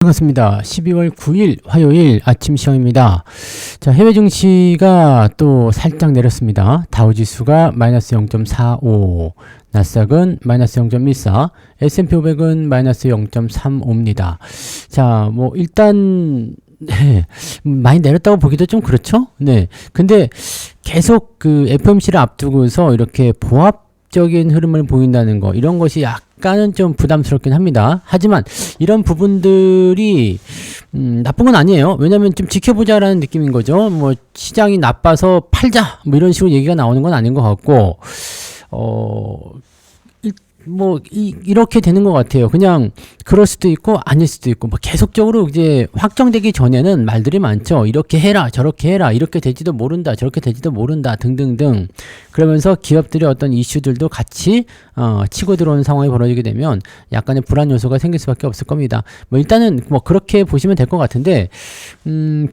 반갑습니다. 12월 9일 화요일 아침 시황입니다. 자, 해외 증시가 또 살짝 내렸습니다. 다우지수가 마이너스 0.45, 나스닥은 마이너스 0.14, S&P 500은 마이너스 0.35입니다. 자, 뭐 일단 많이 내렸다고 보기도 좀 그렇죠? 네. 근데 계속 그 FOMC를 앞두고서 이렇게 보합적인 흐름을 보인다는 거, 이런 것이 약간은 좀 부담스럽긴 합니다. 하지만 이런 부분들이 나쁜 건 아니에요. 왜냐면 좀 지켜보자라는 느낌인 거죠. 뭐 시장이 나빠서 팔자 뭐 이런 식으로 얘기가 나오는 건 아닌 것 같고, 이렇게 되는 것 같아요. 그냥 그럴 수도 있고 아닐 수도 있고, 뭐 계속적으로 이제 확정되기 전에는 말들이 많죠. 이렇게 해라, 저렇게 해라, 이렇게 될지도 모른다, 저렇게 될지도 모른다 등등등. 그러면서 기업들의 어떤 이슈들도 같이 치고 들어오는 상황이 벌어지게 되면 약간의 불안 요소가 생길 수밖에 없을 겁니다. 뭐 일단은 뭐 그렇게 보시면 될 것 같은데,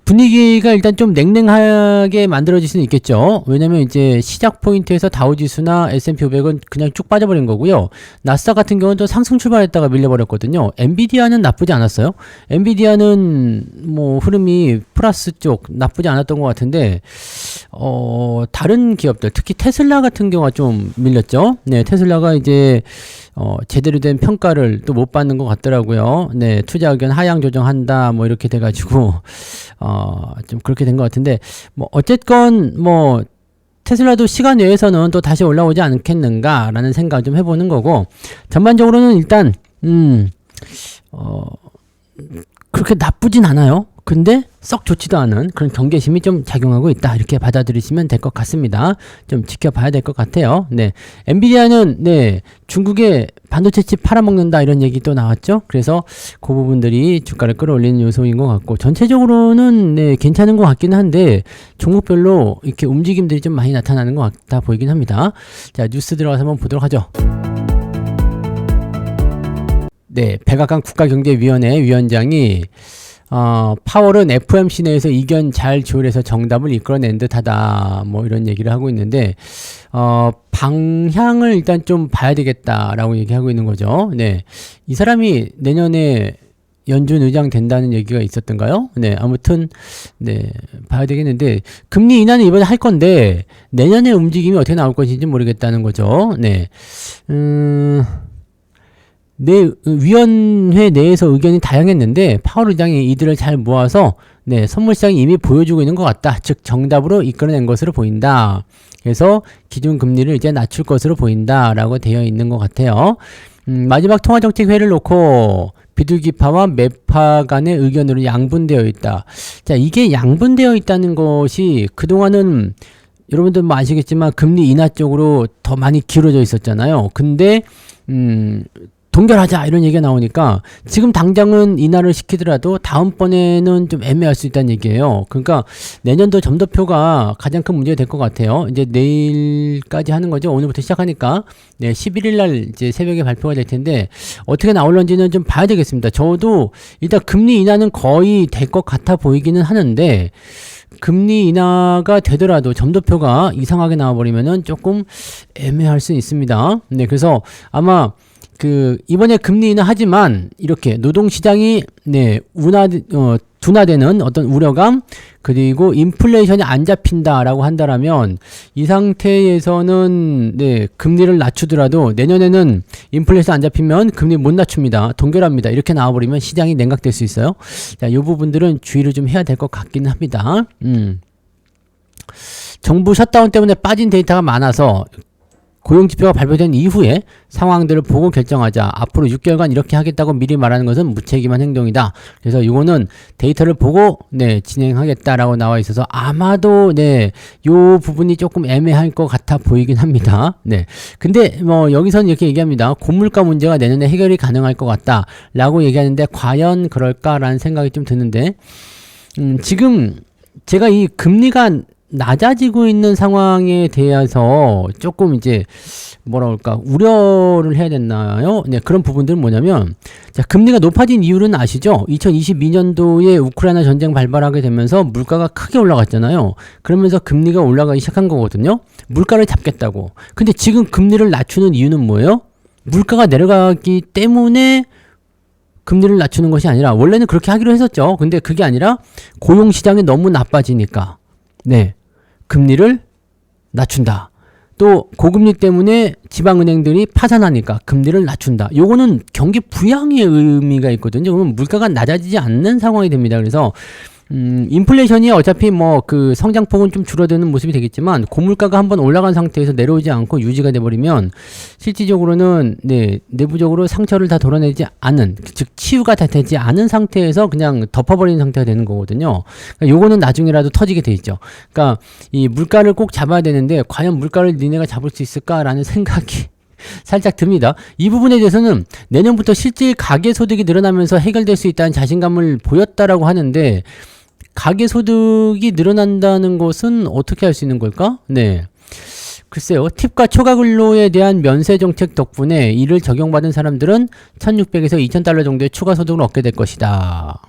분위기가 일단 좀 냉랭하게 만들어질 수는 있겠죠. 왜냐면 이제 시작 포인트에서 다우지수나 S&P 500은 그냥 쭉 빠져버린 거고요. 나스닥 같은 경우는 또 상승 출발했다가 밀려버렸거든요. 엔비디아는 나쁘지 않았어요. 엔비디아는 뭐 흐름이 플러스 쪽 나쁘지 않았던 것 같은데, 다른 기업들, 특히 테슬라 같은 경우가 좀 밀렸죠. 네, 테슬라가 이제 제대로 된 평가를 또 못 받는 것 같더라고요. 네, 투자 의견 하향 조정한다 뭐 이렇게 돼가지고 좀 그렇게 된 것 같은데, 뭐 어쨌건 뭐 테슬라도 시간 내에서는 또 다시 올라오지 않겠는가라는 생각을 좀 해보는 거고, 전반적으로는 일단 그렇게 나쁘진 않아요. 근데 썩 좋지도 않은 그런 경계심이 좀 작용하고 있다, 이렇게 받아들이시면 될 것 같습니다. 좀 지켜봐야 될 것 같아요. 네, 엔비디아는 네, 중국에 반도체 칩 팔아먹는다 이런 얘기 또 나왔죠. 그래서 그 부분들이 주가를 끌어올리는 요소인 것 같고, 전체적으로는 네, 괜찮은 것 같긴 한데 종목별로 이렇게 움직임들이 좀 많이 나타나는 것 같다 보이긴 합니다. 자, 뉴스 들어가서 한번 보도록 하죠. 네, 백악관 국가경제위원회 위원장이 파월은 FOMC 내에서 이견 잘 조율해서 정답을 이끌어낸 듯하다, 뭐 이런 얘기를 하고 있는데, 방향을 일단 좀 봐야 되겠다라고 얘기하고 있는 거죠. 네, 이 사람이 내년에 연준 의장 된다는 얘기가 있었던가요? 네, 아무튼 네, 봐야 되겠는데, 금리 인하는 이번에 할 건데 내년에 움직임이 어떻게 나올 것인지 모르겠다는 거죠. 네, 위원회 내에서 의견이 다양했는데 파월 의장이 이들을 잘 모아서 네, 선물 시장이 이미 보여주고 있는 것 같다. 즉 정답으로 이끌어낸 것으로 보인다. 그래서 기준 금리를 이제 낮출 것으로 보인다라고 되어 있는 것 같아요. 마지막 통화정책회의를 놓고 비둘기파와 매파 간의 의견으로 양분되어 있다. 자, 이게 양분되어 있다는 것이 그동안은 여러분들 뭐 아시겠지만 금리 인하 쪽으로 더 많이 기울어져 있었잖아요. 근데 동결하자 이런 얘기가 나오니까 지금 당장은 인하를 시키더라도 다음번에는 좀 애매할 수 있다는 얘기예요. 그러니까 내년도 점도표가 가장 큰 문제가 될 것 같아요. 이제 내일까지 하는 거죠. 오늘부터 시작하니까 네, 11일 날 이제 새벽에 발표가 될 텐데 어떻게 나올런지는 좀 봐야 되겠습니다. 저도 일단 금리 인하는 거의 될 것 같아 보이기는 하는데, 금리 인하가 되더라도 점도표가 이상하게 나와버리면은 조금 애매할 수 있습니다. 네, 그래서 아마 이번에 금리 인하 하지만 이렇게 노동시장이 네, 둔화되는 어떤 우려감, 그리고 인플레이션이 안 잡힌다라고 한다라면 이 상태에서는 네, 금리를 낮추더라도 내년에는 인플레이션 안 잡히면 금리 못 낮춥니다. 동결합니다. 이렇게 나와버리면 시장이 냉각될 수 있어요. 자, 이 부분들은 주의를 좀 해야 될 것 같기는 합니다. 정부 셧다운 때문에 빠진 데이터가 많아서 고용지표가 발표된 이후에 상황들을 보고 결정하자. 앞으로 6개월간 이렇게 하겠다고 미리 말하는 것은 무책임한 행동이다. 그래서 이거는 데이터를 보고 네, 진행하겠다라고 나와 있어서 아마도 네, 요 부분이 조금 애매할 것 같아 보이긴 합니다. 네. 근데 뭐 여기서는 이렇게 얘기합니다. 고물가 문제가 내년에 해결이 가능할 것 같다라고 얘기하는데 과연 그럴까라는 생각이 좀 드는데, 지금 제가 이 금리가 낮아지고 있는 상황에 대해서 조금 이제 뭐라 그럴까, 우려를 해야 됐나요? 네, 그런 부분들은 뭐냐면, 자, 금리가 높아진 이유는 아시죠? 2022년도에 우크라이나 전쟁 발발하게 되면서 물가가 크게 올라갔잖아요. 그러면서 금리가 올라가기 시작한 거거든요. 물가를 잡겠다고. 근데 지금 금리를 낮추는 이유는 뭐예요? 물가가 내려가기 때문에 금리를 낮추는 것이 아니라 원래는 그렇게 하기로 했었죠. 근데 그게 아니라 고용시장이 너무 나빠지니까 네, 금리를 낮춘다. 또 고금리 때문에 지방은행들이 파산하니까 금리를 낮춘다. 요거는 경기 부양의 의미가 있거든요. 그러면 물가가 낮아지지 않는 상황이 됩니다. 그래서 인플레이션이 어차피 뭐 그 성장폭은 좀 줄어드는 모습이 되겠지만 고물가가 한번 올라간 상태에서 내려오지 않고 유지가 돼버리면 실질적으로는 네, 내부적으로 상처를 다 덜어내지 않은, 즉 치유가 다 되지 않은 상태에서 그냥 덮어버리는 상태가 되는 거거든요. 그러니까 요거는 나중에라도 터지게 돼 있죠. 그러니까 이 물가를 꼭 잡아야 되는데 과연 물가를 니네가 잡을 수 있을까라는 생각이 살짝 듭니다. 이 부분에 대해서는 내년부터 실질 가계소득이 늘어나면서 해결될 수 있다는 자신감을 보였다라고 하는데, 가계소득이 늘어난다는 것은 어떻게 할 수 있는 걸까? 네. 글쎄요. 팁과 초과근로에 대한 면세 정책 덕분에 이를 적용받은 사람들은 1,600에서 2,000달러 정도의 추가 소득을 얻게 될 것이다.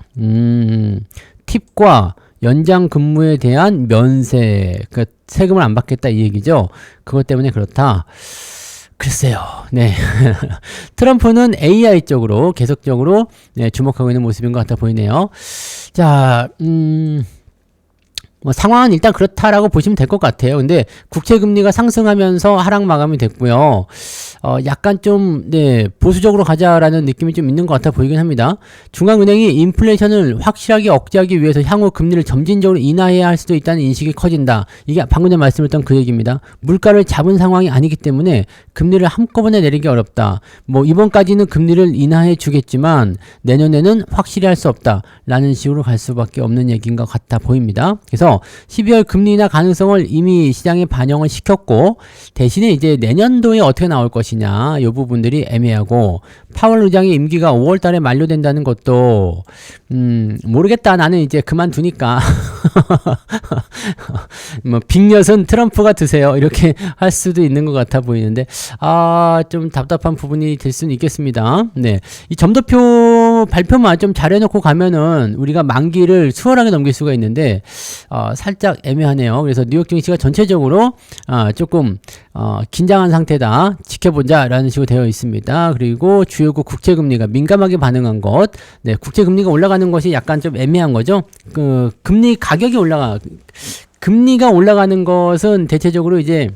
팁과 연장 근무에 대한 면세, 그러니까 세금을 안 받겠다 이 얘기죠. 그것 때문에 그렇다. 글쎄요. 네. 트럼프는 AI 쪽으로 계속적으로 네, 주목하고 있는 모습인 것 같아 보이네요. 자, 뭐 상황은 일단 그렇다라고 보시면 될 것 같아요. 근데 국채금리가 상승하면서 하락 마감이 됐고요. 약간 좀 네, 보수적으로 가자라는 느낌이 좀 있는 것 같아 보이긴 합니다. 중앙은행이 인플레이션을 확실하게 억제하기 위해서 향후 금리를 점진적으로 인하해야 할 수도 있다는 인식이 커진다. 이게 방금 전에 말씀드렸던 그 얘기입니다. 물가를 잡은 상황이 아니기 때문에 금리를 한꺼번에 내리기 어렵다. 뭐 이번까지는 금리를 인하해 주겠지만 내년에는 확실히 할 수 없다. 라는 식으로 갈 수밖에 없는 얘기인 것 같아 보입니다. 그래서 12월 금리 인하 가능성을 이미 시장에 반영을 시켰고, 대신에 이제 내년도에 어떻게 나올 것이냐 이 부분들이 애매하고, 파월 의장의 임기가 5월 달에 만료된다는 것도 모르겠다. 나는 이제 그만두니까 뭐 빅엿은 트럼프가 드세요. 이렇게 할 수도 있는 것 같아 보이는데 좀 답답한 부분이 될 수는 있겠습니다. 네, 이 점도표 발표만 좀 잘해놓고 가면은 우리가 만기를 수월하게 넘길 수가 있는데 살짝 애매하네요. 그래서 뉴욕 증시가 전체적으로 조금 긴장한 상태다. 지켜보자 라는 식으로 되어 있습니다. 그리고 주요국 국채금리가 민감하게 반응한 것, 네, 국채금리가 올라가는 것이 약간 좀 애매한 거죠. 그 금리 가격이 금리가 올라가는 것은 대체적으로 이제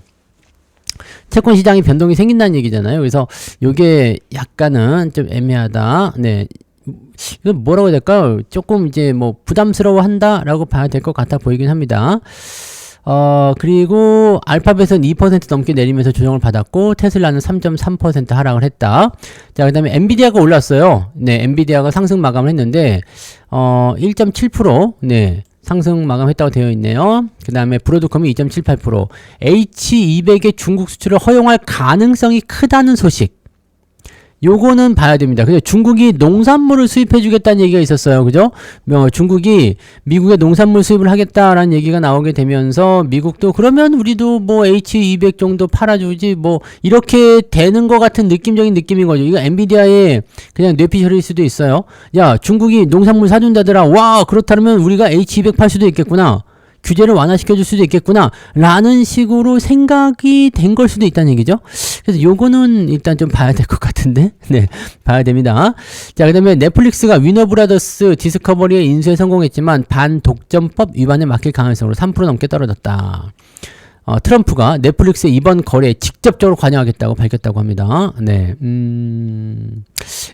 채권 시장이 변동이 생긴다는 얘기잖아요. 그래서 요게 약간은 좀 애매하다. 네. 이건 뭐라고 해야 될까요? 조금 이제 뭐 부담스러워 한다라고 봐야 될 것 같아 보이긴 합니다. 그리고 알파벳은 2% 넘게 내리면서 조정을 받았고, 테슬라는 3.3% 하락을 했다. 자, 그 다음에 엔비디아가 올랐어요. 네, 엔비디아가 상승 마감을 했는데, 1.7%, 네, 상승 마감했다고 되어 있네요. 그 다음에 브로드컴이 2.78%, H200의 중국 수출을 허용할 가능성이 크다는 소식. 요거는 봐야 됩니다. 근데 중국이 농산물을 수입해 주겠다는 얘기가 있었어요. 그죠? 중국이 미국에 농산물 수입을 하겠다라는 얘기가 나오게 되면서 미국도 그러면 우리도 뭐 H200 정도 팔아주지 뭐 이렇게 되는 것 같은 느낌적인 느낌인 거죠. 이거 엔비디아의 그냥 뇌피셜일 수도 있어요. 야, 중국이 농산물 사준다더라. 와, 그렇다면 우리가 H200 팔 수도 있겠구나. 규제를 완화시켜 줄 수도 있겠구나 라는 식으로 생각이 된 걸 수도 있다는 얘기죠. 그래서 요거는 일단 좀 봐야 될 것 같은데, 네, 봐야 됩니다. 자, 그 다음에 넷플릭스가 위너브라더스 디스커버리에 인수에 성공했지만 반독점법 위반에 막힐 가능성으로 3% 넘게 떨어졌다. 트럼프가 넷플릭스의 이번 거래에 직접적으로 관여하겠다고 밝혔다고 합니다. 네,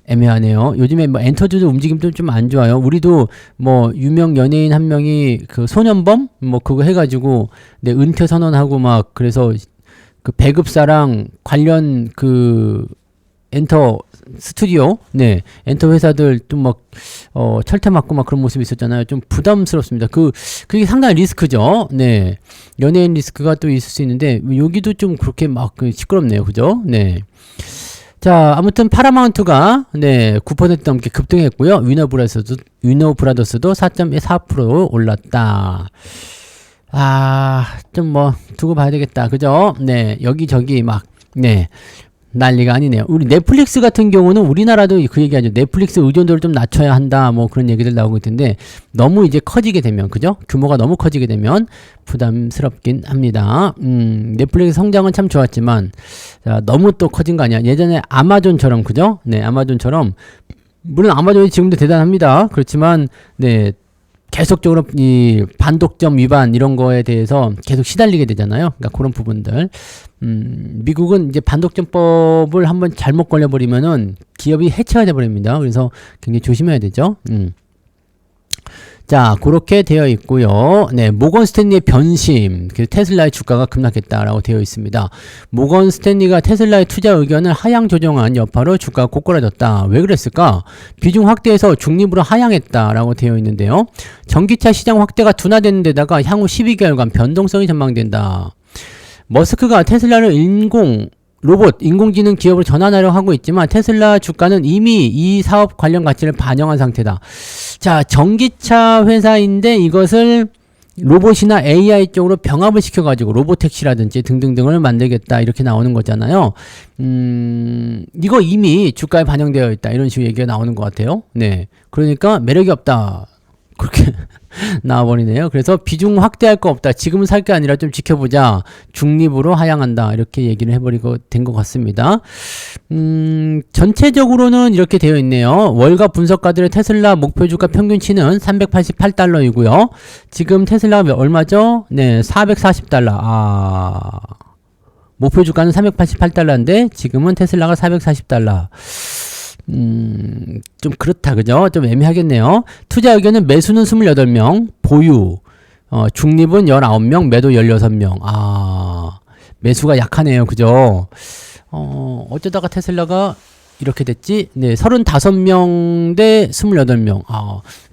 애매하네요. 요즘에 뭐 엔터주도 움직임도 좀 안 좋아요. 우리도 뭐 유명 연예인 한 명이 그 소년범 뭐 그거 해가지고 네, 은퇴 선언하고 막 그래서 그 배급사랑 관련 그 엔터 스튜디오, 네, 엔터 회사들 좀 막 철퇴 맞고 막 그런 모습이 있었잖아요. 좀 부담스럽습니다. 그게 상당히 리스크죠. 네, 연예인 리스크가 또 있을 수 있는데 여기도 좀 그렇게 막 시끄럽네요. 그죠? 네. 자, 아무튼 파라마운트가 네, 9% 넘게 급등했고요. 위너브라더스도 4.4% 올랐다. 좀 뭐 두고 봐야 되겠다. 그죠? 네, 여기저기 막 네, 난리가 아니네요. 우리 넷플릭스 같은 경우는 우리나라도 그 얘기하죠. 넷플릭스 의존도를 좀 낮춰야 한다. 뭐 그런 얘기들 나오고 있던데 너무 이제 커지게 되면, 그죠? 규모가 너무 커지게 되면 부담스럽긴 합니다. 넷플릭스 성장은 참 좋았지만 자, 너무 또 커진 거 아니야? 예전에 아마존처럼, 그죠? 네, 아마존처럼 물론 아마존이 지금도 대단합니다. 그렇지만 네, 계속적으로 이 반독점 위반 이런 거에 대해서 계속 시달리게 되잖아요. 그러니까 그런 부분들. 미국은 이제 반독점법을 한번 잘못 걸려버리면은 기업이 해체가 돼버립니다. 그래서 굉장히 조심해야 되죠. 자, 그렇게 되어 있고요. 네, 모건 스탠리의 변심, 그래서 테슬라의 주가가 급락했다라고 되어 있습니다. 모건 스탠리가 테슬라의 투자 의견을 하향 조정한 여파로 주가가 고꾸라졌다. 왜 그랬을까? 비중 확대해서 중립으로 하향했다라고 되어 있는데요. 전기차 시장 확대가 둔화되는 데다가 향후 12개월간 변동성이 전망된다. 머스크가 테슬라를 로봇, 인공지능 기업으로 전환하려고 하고 있지만 테슬라 주가는 이미 이 사업 관련 가치를 반영한 상태다. 자, 전기차 회사인데 이것을 로봇이나 AI 쪽으로 병합을 시켜가지고 로보택시라든지 등등등을 만들겠다 이렇게 나오는 거잖아요. 이거 이미 주가에 반영되어 있다 이런 식으로 얘기가 나오는 것 같아요. 네, 그러니까 매력이 없다 그렇게 나와버리네요. 그래서 비중 확대할 거 없다. 지금은 살 게 아니라 좀 지켜보자. 중립으로 하향한다. 이렇게 얘기를 해버리고 된 것 같습니다. 전체적으로는 이렇게 되어 있네요. 월가 분석가들의 테슬라 목표 주가 평균치는 388달러이고요. 지금 테슬라가 얼마죠? 네, 440달러. 목표 주가는 388달러인데 지금은 테슬라가 440달러. 좀 그렇다 그죠? 좀 애매하겠네요. 투자 의견은 매수는 28명, 보유, 중립은 19명, 매도 16명. 매수가 약하네요. 그죠? 어쩌다가 테슬라가 이렇게 됐지? 네, 35명 대 28명.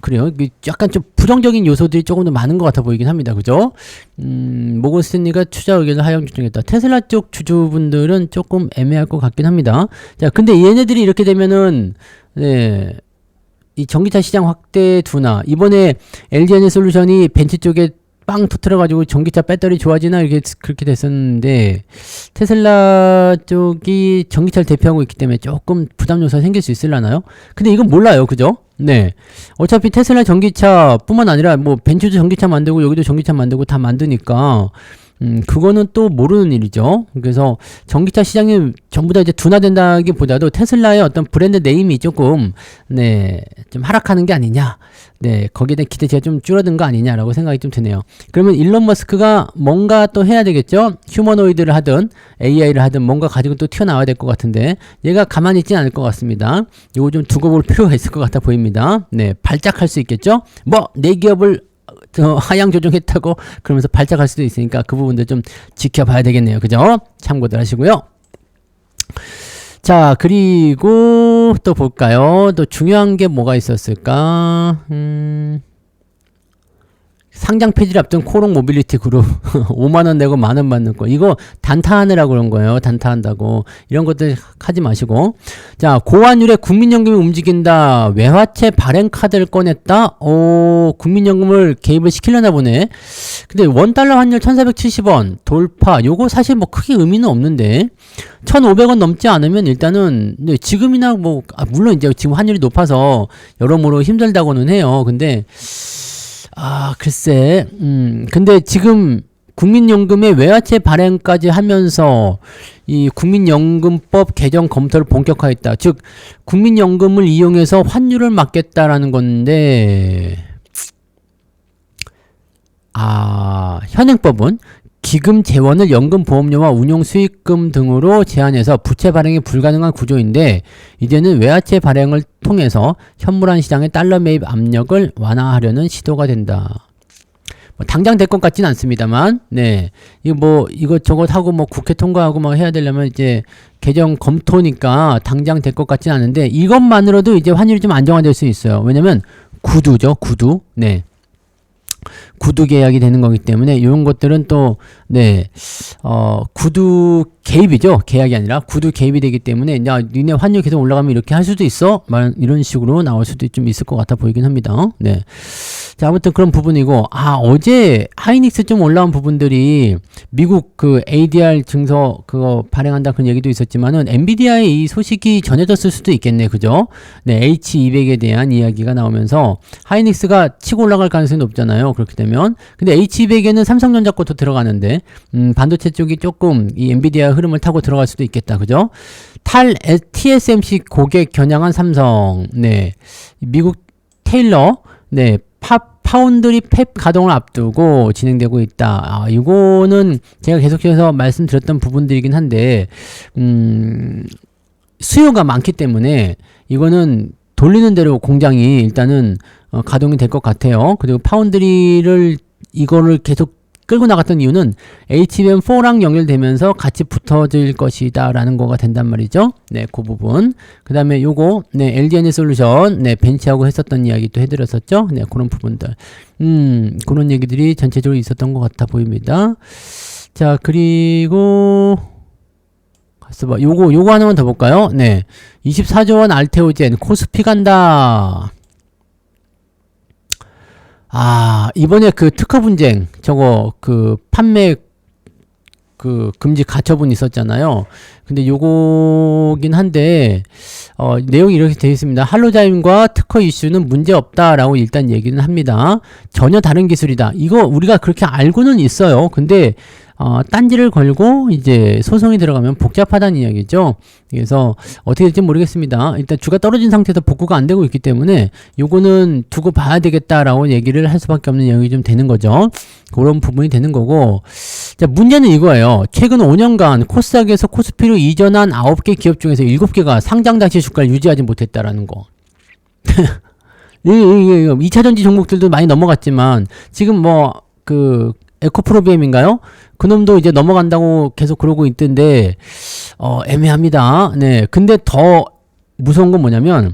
그래요. 약간 좀 부정적인 요소들이 조금 더 많은 것 같아 보이긴 합니다. 그죠? 모건 스탠리가 투자 의견을 하향 조정했다. 테슬라 쪽 주주분들은 조금 애매할 것 같긴 합니다. 자, 근데 얘네들이 이렇게 되면은, 네, 이 전기차 시장 확대 둔화. 이번에 LG에너솔루션이 벤츠 쪽에 빵 터트려가지고 전기차 배터리 좋아지나 이렇게 그렇게 됐었는데 테슬라 쪽이 전기차를 대표하고 있기 때문에 조금 부담 요소가 생길 수 있으려나요? 근데 이건 몰라요, 그죠? 네, 어차피 테슬라 전기차뿐만 아니라 뭐 벤츠도 전기차 만들고 여기도 전기차 만들고 다 만드니까 그거는 또 모르는 일이죠. 그래서 전기차 시장이 전부 다 이제 둔화된다기보다도 테슬라의 어떤 브랜드 네임이 조금 네, 좀 하락하는 게 아니냐. 네, 거기에 대한 기대치가 좀 줄어든 거 아니냐라고 생각이 좀 드네요. 그러면 일론 머스크가 뭔가 또 해야 되겠죠? 휴머노이드를 하든 AI를 하든 뭔가 가지고 또 튀어나와야 될 것 같은데 얘가 가만히 있지는 않을 것 같습니다. 이거 좀 두고 볼 필요가 있을 것 같아 보입니다. 네, 발작할 수 있겠죠? 뭐 내 기업을 하향 조정했다고 그러면서 발작할 수도 있으니까 그 부분도 좀 지켜봐야 되겠네요. 그죠? 참고들 하시고요. 자, 그리고 또 볼까요? 또 중요한 게 뭐가 있었을까? 상장 폐지를 앞둔 코롱 모빌리티 그룹 5만원 내고 만원 받는 거 이거 단타하느라고 그런 거예요. 단타한다고 이런 것들 하지 마시고 자 고환율에 국민연금이 움직인다. 외화채 발행 카드를 꺼냈다. 국민연금을 개입을 시키려나 보네. 근데 원달러 환율 1470원 돌파 요거 사실 뭐 크게 의미는 없는데 1500원 넘지 않으면 일단은 네, 지금이나 뭐 물론 이제 지금 환율이 높아서 여러모로 힘들다고는 해요. 근데 글쎄, 근데 지금 국민연금의 외화채 발행까지 하면서 이 국민연금법 개정 검토를 본격화했다. 즉, 국민연금을 이용해서 환율을 막겠다라는 건데, 현행법은 기금 재원을 연금 보험료와 운용 수익금 등으로 제한해서 부채 발행이 불가능한 구조인데 이제는 외화채 발행을 통해서 현물화 시장의 달러 매입 압력을 완화하려는 시도가 된다. 뭐 당장 될 것 같지는 않습니다만, 네, 이거 뭐 이것저것 하고 뭐 국회 통과하고 막 해야 되려면 이제 개정 검토니까 당장 될 것 같지는 않은데 이것만으로도 이제 환율이 좀 안정화될 수 있어요. 왜냐면 구두죠, 구두. 네. 구두 계약이 되는 거기 때문에 이런 것들은 또 네, 구두 개입이죠. 계약이 아니라 구두 개입이 되기 때문에 야, 니네 환율 계속 올라가면 이렇게 할 수도 있어? 이런 식으로 나올 수도 좀 있을 것 같아 보이긴 합니다. 네. 자, 아무튼 그런 부분이고, 어제 하이닉스 좀 올라온 부분들이 미국 그 ADR 증서 그거 발행한다 그런 얘기도 있었지만은 엔비디아의 이 소식이 전해졌을 수도 있겠네. 그죠? 네, H200에 대한 이야기가 나오면서 하이닉스가 치고 올라갈 가능성이 높잖아요. 그렇게 되면. 근데 H200에는 삼성전자 것도 들어가는데, 반도체 쪽이 조금 이 엔비디아 흐름을 타고 들어갈 수도 있겠다. 그죠? TSMC 고객 겨냥한 삼성. 네. 미국 테일러, 네, 파운드리 팹 가동을 앞두고 진행되고 있다. 이거는 제가 계속해서 말씀드렸던 부분들이긴 한데, 수요가 많기 때문에 이거는 돌리는 대로 공장이 일단은 가동이 될 것 같아요. 그리고 파운드리를 이거를 계속 끌고 나갔던 이유는 HBM4랑 연결되면서 같이 붙어질 것이다 라는 거가 된단 말이죠. 네, 그 부분. 그 다음에 요거, 네, LDNA 솔루션, 네, 벤치하고 했었던 이야기 또 해드렸었죠. 네, 그런 부분들. 그런 얘기들이 전체적으로 있었던 것 같아 보입니다. 자, 그리고, 요거 하나만 더 볼까요? 네. 24조원 알테오젠, 코스피 간다. 이번에 그 특허 분쟁, 저거, 판매, 금지 가처분 있었잖아요. 근데 요거긴 한데, 내용이 이렇게 되어 있습니다. 할로자임과 특허 이슈는 문제 없다라고 일단 얘기는 합니다. 전혀 다른 기술이다. 이거 우리가 그렇게 알고는 있어요. 근데, 딴지를 걸고 이제 소송이 들어가면 복잡하다는 이야기죠. 그래서 어떻게 될지 모르겠습니다. 일단 주가 떨어진 상태에서 복구가 안 되고 있기 때문에 요거는 두고 봐야 되겠다라고 얘기를 할 수밖에 없는 영역이 좀 되는 거죠. 그런 부분이 되는 거고. 자, 문제는 이거예요. 최근 5년간 코스닥에서 코스피로 이전한 9개 기업 중에서 7개가 상장 당시 주가를 유지하지 못했다라는 거. 2차전지 종목들도 많이 넘어갔지만 지금 에코프로비엠인가요? 그놈도 이제 넘어간다고 계속 그러고 있던데, 애매합니다. 네. 근데 더 무서운 건 뭐냐면,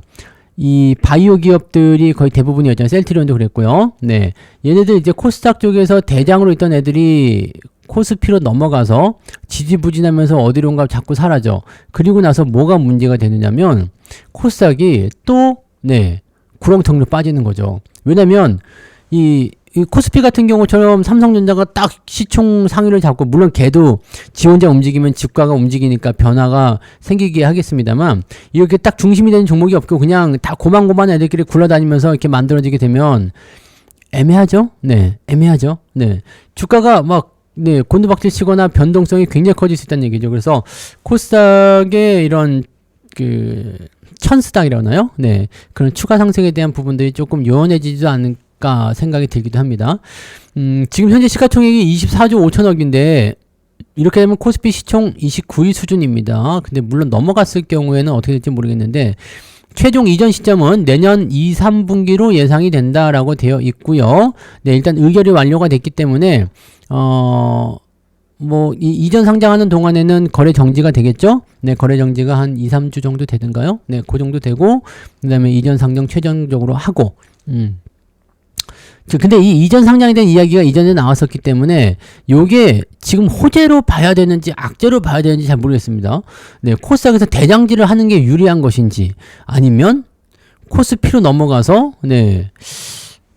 이 바이오 기업들이 거의 대부분이었잖아요. 셀트리온도 그랬고요. 네. 얘네들 이제 코스닥 쪽에서 대장으로 있던 애들이 코스피로 넘어가서 지지부진하면서 어디론가 자꾸 사라져. 그리고 나서 뭐가 문제가 되느냐면, 코스닥이 또, 네. 구렁텅이로 빠지는 거죠. 왜냐면, 이 코스피 같은 경우처럼 삼성전자가 딱 시총 상위를 잡고, 물론 걔도 지 혼자 움직이면 주가가 움직이니까 변화가 생기게 하겠습니다만, 이렇게 딱 중심이 되는 종목이 없고 그냥 다 고만고만한 애들끼리 굴러다니면서 이렇게 만들어지게 되면 애매하죠? 네, 애매하죠? 네. 주가가 네, 곤두박질 치거나 변동성이 굉장히 커질 수 있다는 얘기죠. 그래서 코스닥의 이런 천스닥이라나요? 네. 그런 추가 상승에 대한 부분들이 조금 요원해지지도 않는 생각이 들기도 합니다. 지금 현재 시가총액이 24조 5천억인데 이렇게 되면 코스피 시총 29위 수준입니다. 근데 물론 넘어갔을 경우에는 어떻게 될지 모르겠는데 최종 이전 시점은 내년 2, 3분기로 예상이 된다라고 되어 있고요. 네, 일단 의결이 완료가 됐기 때문에 이전 상장하는 동안에는 거래 정지가 되겠죠? 네, 거래 정지가 한 2, 3주 정도 되던가요? 네, 그 정도 되고 그 다음에 이전 상장 최종적으로 하고 근데 이 이전 상장에 대한 이야기가 이전에 나왔었기 때문에 요게 지금 호재로 봐야 되는지 악재로 봐야 되는지 잘 모르겠습니다. 네, 코스닥에서 대장질을 하는 게 유리한 것인지 아니면 코스피로 넘어가서 네,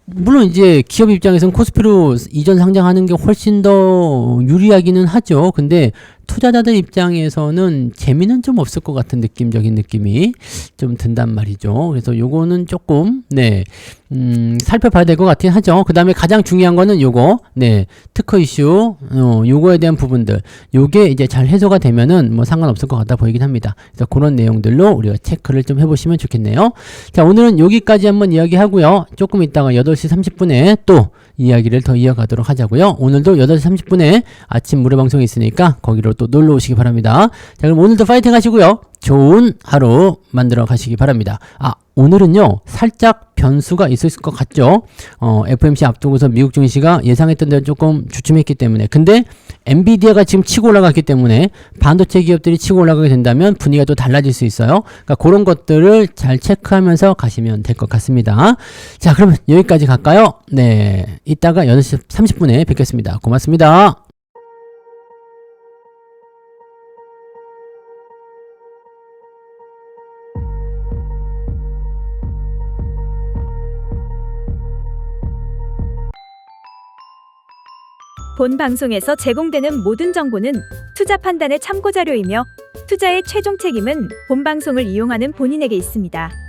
물론 이제 기업 입장에서는 코스피로 이전 상장하는 게 훨씬 더 유리하기는 하죠. 근데 투자자들 입장에서는 재미는 좀 없을 것 같은 느낌적인 느낌이 좀 든단 말이죠. 그래서 요거는 조금 네, 살펴봐야 될 것 같긴 하죠. 그 다음에 가장 중요한 거는 요거, 네, 특허 이슈, 요거에 대한 부분들, 요게 이제 잘 해소가 되면은 뭐 상관없을 것 같다 보이긴 합니다. 그래서 그런 내용들로 우리가 체크를 좀 해보시면 좋겠네요. 자, 오늘은 여기까지 한번 이야기하고요. 조금 있다가 8시 30분에 또 이야기를 더 이어가도록 하자고요. 오늘도 8시 30분에 아침 무료 방송이 있으니까 거기로 또 놀러 오시기 바랍니다. 자, 그럼 오늘도 파이팅 하시고요. 좋은 하루 만들어 가시기 바랍니다. 오늘은요, 살짝 변수가 있을 것 같죠? FOMC 앞두고서 미국 증시가 예상했던 대로 조금 주춤했기 때문에. 근데, 엔비디아가 지금 치고 올라갔기 때문에, 반도체 기업들이 치고 올라가게 된다면 분위기가 또 달라질 수 있어요. 그러니까 그런 것들을 잘 체크하면서 가시면 될 것 같습니다. 자, 그러면 여기까지 갈까요? 네. 이따가 8시 30분에 뵙겠습니다. 고맙습니다. 본 방송에서 제공되는 모든 정보는 투자 판단의 참고 자료이며 투자의 최종 책임은 본 방송을 이용하는 본인에게 있습니다.